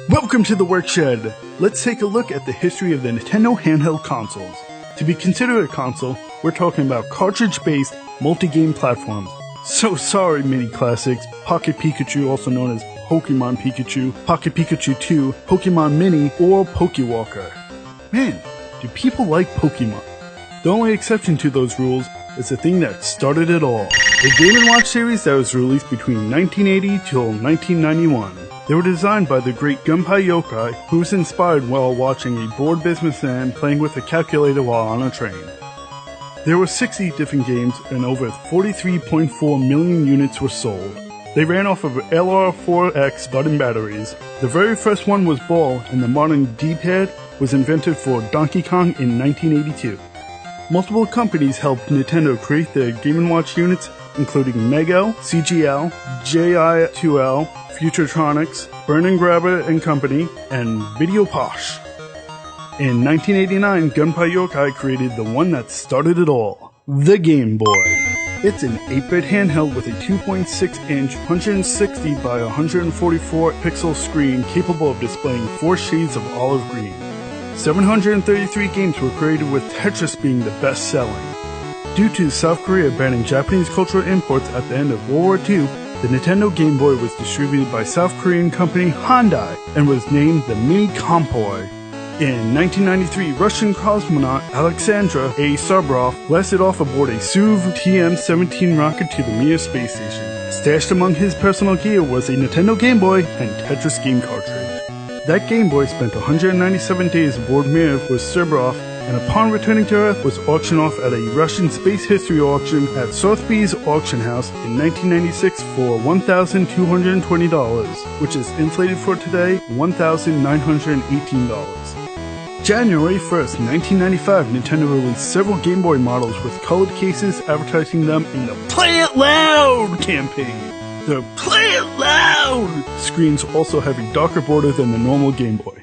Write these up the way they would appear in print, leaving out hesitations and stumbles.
Welcome to the Workshed! Let's take a look at the history of the Nintendo handheld consoles. To be considered a console, we're talking about cartridge-based, multi-game platforms. So sorry, mini classics, Pocket Pikachu, also known as Pokemon Pikachu, Pocket Pikachu 2, Pokemon Mini, or Pokewalker. Man, do people like Pokemon? The only exception to those rules is the thing that started it all. The Game & Watch series that was released between 1980 till 1991. They were designed by the great Gunpei Yokai, who was inspired while watching a bored businessman playing with a calculator while on a train. There were 60 different games and over 43.4 million units were sold. They ran off of LR4X button batteries. The very first one was Ball, and the modern D-pad was invented for Donkey Kong in 1982. Multiple companies helped Nintendo create the Game & Watch units, including Mego, CGL, JI2L, Futuretronics, Burn & Grabber and Company, and Video Posh. In 1989, Gunpei Yokai created the one that started it all, the Game Boy. It's an 8-bit handheld with a 2.6-inch, 160 by 144 pixel screen capable of displaying 4 shades of olive green. 733 games were created, with Tetris being the best-selling. Due to South Korea banning Japanese cultural imports at the end of World War II, the Nintendo Game Boy was distributed by South Korean company Hyundai and was named the Mini Kompoy. In 1993, Russian cosmonaut Alexandra A. Sabrov blasted off aboard a SUV TM-17 rocket to the Mir space station. Stashed among his personal gear was a Nintendo Game Boy and Tetris game cartridge. That Game Boy spent 197 days aboard Mir with Sabrov, and upon returning to Earth was auctioned off at a Russian space history auction at Sotheby's Auction House in 1996 for $1,220, which is inflated for today $1,918. January 1st, 1995, Nintendo released several Game Boy models with colored cases advertising them in the Play It Loud campaign. The Play It Loud screens also have a darker border than the normal Game Boy.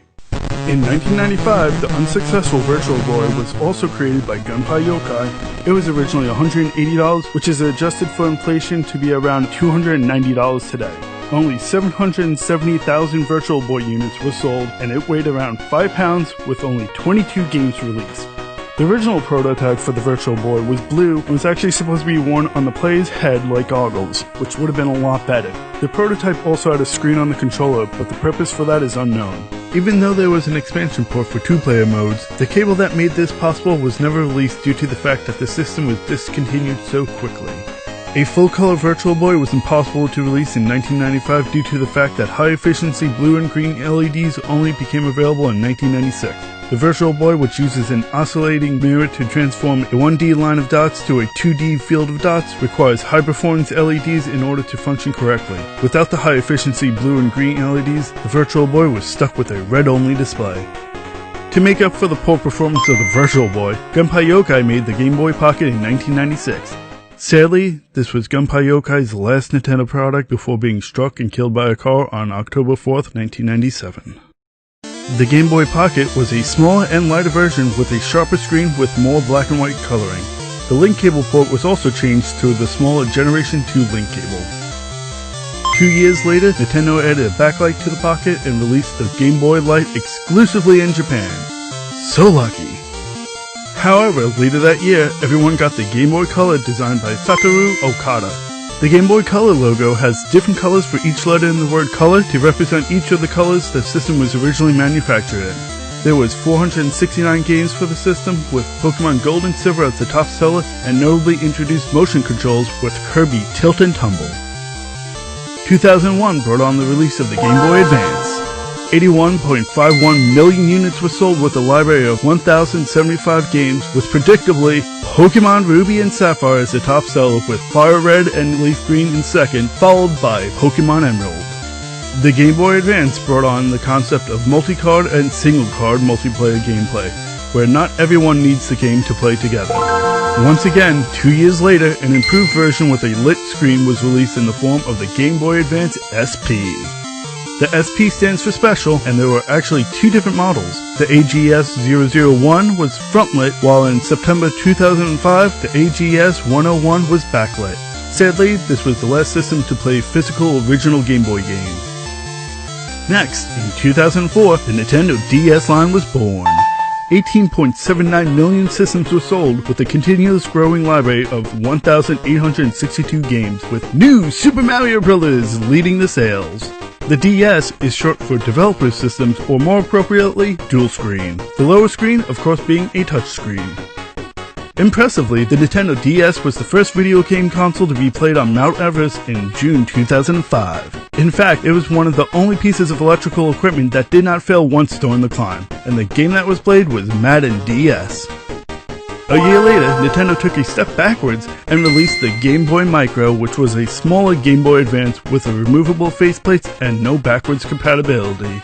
In 1995, the unsuccessful Virtual Boy was also created by Gunpei Yokai. It was originally $180, which is adjusted for inflation to be around $290 today. Only 770,000 Virtual Boy units were sold, and it weighed around 5 pounds with only 22 games released. The original prototype for the Virtual Boy was blue and was actually supposed to be worn on the player's head like goggles, which would have been a lot better. The prototype also had a screen on the controller, but the purpose for that is unknown. Even though there was an expansion port for 2-player modes, the cable that made this possible was never released due to the fact that the system was discontinued so quickly. A full-color Virtual Boy was impossible to release in 1995 due to the fact that high-efficiency blue and green LEDs only became available in 1996. The Virtual Boy, which uses an oscillating mirror to transform a 1D line of dots to a 2D field of dots, requires high-performance LEDs in order to function correctly. Without the high-efficiency blue and green LEDs, the Virtual Boy was stuck with a red-only display. To make up for the poor performance of the Virtual Boy, Gunpei Yokai made the Game Boy Pocket in 1996. Sadly, this was Gunpei Yokai's last Nintendo product before being struck and killed by a car on October 4th, 1997. The Game Boy Pocket was a smaller and lighter version with a sharper screen with more black and white coloring. The link cable port was also changed to the smaller Generation 2 link cable. 2 years later, Nintendo added a backlight to the Pocket and released the Game Boy Light exclusively in Japan. So lucky! However, later that year, everyone got the Game Boy Color designed by Satoru Okada. The Game Boy Color logo has different colors for each letter in the word color to represent each of the colors the system was originally manufactured in. There was 469 games for the system, with Pokemon Gold and Silver as the top seller, and notably introduced motion controls with Kirby Tilt and Tumble. 2001 brought on the release of the Game Boy Advance. 81.51 million units were sold with a library of 1,075 games, with predictably Pokemon Ruby and Sapphire as the top seller, with Fire Red and Leaf Green in second, followed by Pokemon Emerald. The Game Boy Advance brought on the concept of multi-card and single-card multiplayer gameplay, where not everyone needs the game to play together. Once again, 2 years later, an improved version with a lit screen was released in the form of the Game Boy Advance SP. The SP stands for Special, and there were actually 2 different models. The AGS-001 was front-lit, while in September 2005, the AGS-101 was backlit. Sadly, this was the last system to play physical original Game Boy games. Next, in 2004, the Nintendo DS line was born. 18.79 million systems were sold with a continuous growing library of 1,862 games, with new Super Mario Bros. Leading the sales. The DS is short for Developer Systems, or more appropriately, dual screen. The lower screen, of course, being a touchscreen. Impressively, the Nintendo DS was the first video game console to be played on Mount Everest in June 2005. In fact, it was one of the only pieces of electrical equipment that did not fail once during the climb, and the game that was played was Madden DS. A year later, Nintendo took a step backwards and released the Game Boy Micro, which was a smaller Game Boy Advance with a removable faceplates and no backwards compatibility.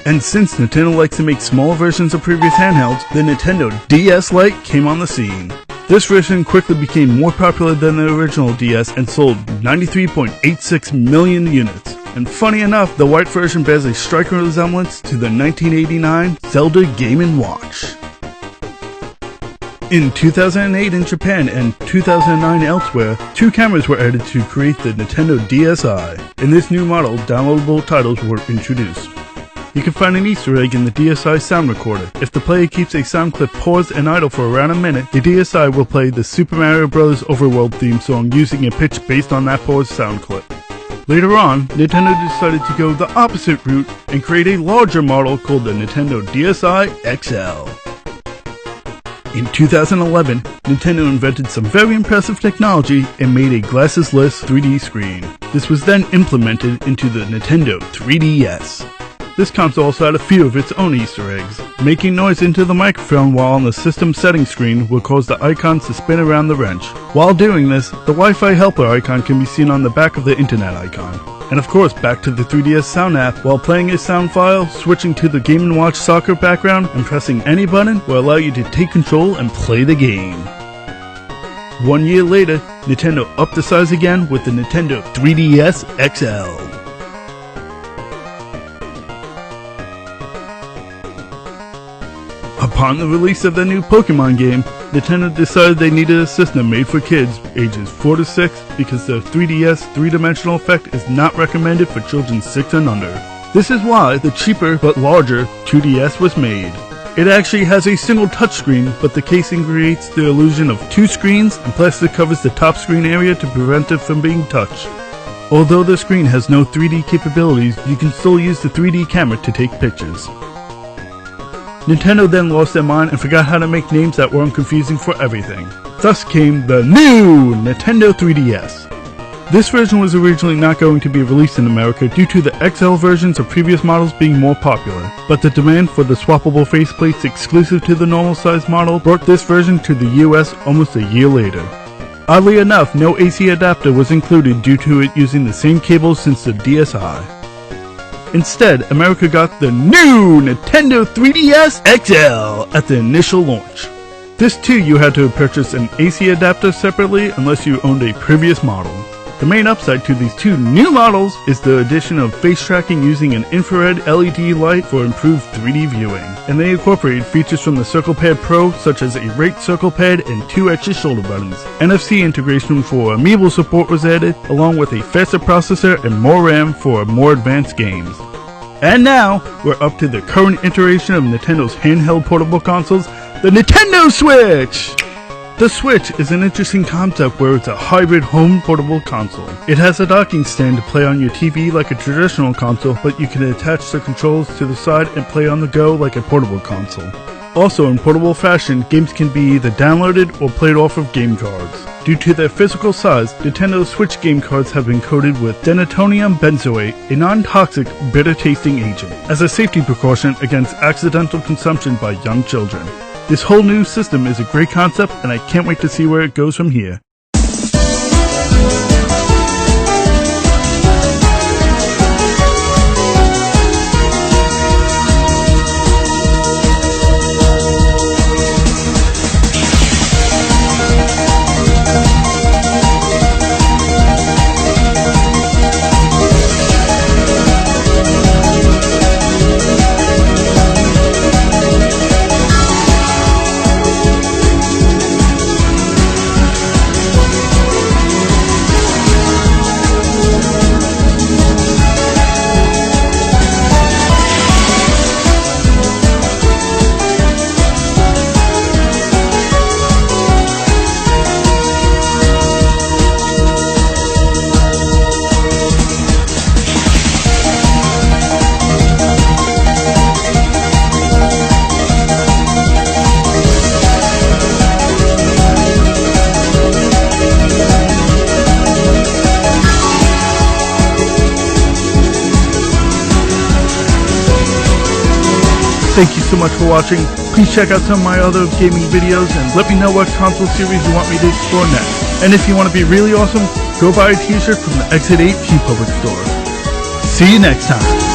And since Nintendo likes to make small versions of previous handhelds, the Nintendo DS Lite came on the scene. This version quickly became more popular than the original DS and sold 93.86 million units. And funny enough, the white version bears a striking resemblance to the 1989 Zelda Game & Watch. In 2008 in Japan and 2009 elsewhere, 2 cameras were added to create the Nintendo DSi. In this new model, downloadable titles were introduced. You can find an Easter egg in the DSi sound recorder. If the player keeps a sound clip paused and idle for around a minute, the DSi will play the Super Mario Bros. Overworld theme song using a pitch based on that paused sound clip. Later on, Nintendo decided to go the opposite route and create a larger model called the Nintendo DSi XL. In 2011, Nintendo invented some very impressive technology and made a glasses-less 3D screen. This was then implemented into the Nintendo 3DS. This console also had a few of its own Easter eggs. Making noise into the microphone while on the system settings screen will cause the icons to spin around the wrench. While doing this, the Wi-Fi helper icon can be seen on the back of the internet icon. And of course, back to the 3DS sound app. While playing a sound file, switching to the Game & Watch soccer background and pressing any button will allow you to take control and play the game. 1 year later, Nintendo upped the size again with the Nintendo 3DS XL. Upon the release of the new Pokemon game, Nintendo decided they needed a system made for kids ages 4 to 6 because the 3DS 3-dimensional effect is not recommended for children 6 and under. This is why the cheaper but larger 2DS was made. It actually has a single touchscreen, but the casing creates the illusion of 2 screens and plastic covers the top screen area to prevent it from being touched. Although the screen has no 3D capabilities, you can still use the 3D camera to take pictures. Nintendo then lost their mind and forgot how to make names that weren't confusing for everything. Thus came the new Nintendo 3DS. This version was originally not going to be released in America due to the XL versions of previous models being more popular, but the demand for the swappable faceplates exclusive to the normal size model brought this version to the US almost a year later. Oddly enough, no AC adapter was included due to it using the same cables since the DSi. Instead, America got the new Nintendo 3DS XL at the initial launch. This too, you had to purchase an AC adapter separately unless you owned a previous model. The main upside to these 2 new models is the addition of face tracking using an infrared LED light for improved 3D viewing, and they incorporated features from the Circle Pad Pro such as a right circle pad and 2 extra shoulder buttons. NFC integration for amiibo support was added, along with a faster processor and more RAM for more advanced games. And now, we're up to the current iteration of Nintendo's handheld portable consoles, the Nintendo Switch! The Switch is an interesting concept where it's a hybrid home portable console. It has a docking stand to play on your TV like a traditional console, but you can attach the controls to the side and play on the go like a portable console. Also, in portable fashion, games can be either downloaded or played off of game cards. Due to their physical size, Nintendo Switch game cards have been coated with denatonium benzoate, a non-toxic, bitter-tasting agent, as a safety precaution against accidental consumption by young children. This whole new system is a great concept, and I can't wait to see where it goes from here. Thank you so much for watching. Please check out some of my other gaming videos and let me know what console series you want me to explore next. And if you want to be really awesome, go buy a t-shirt from the Exit 8 T Public store. See you next time.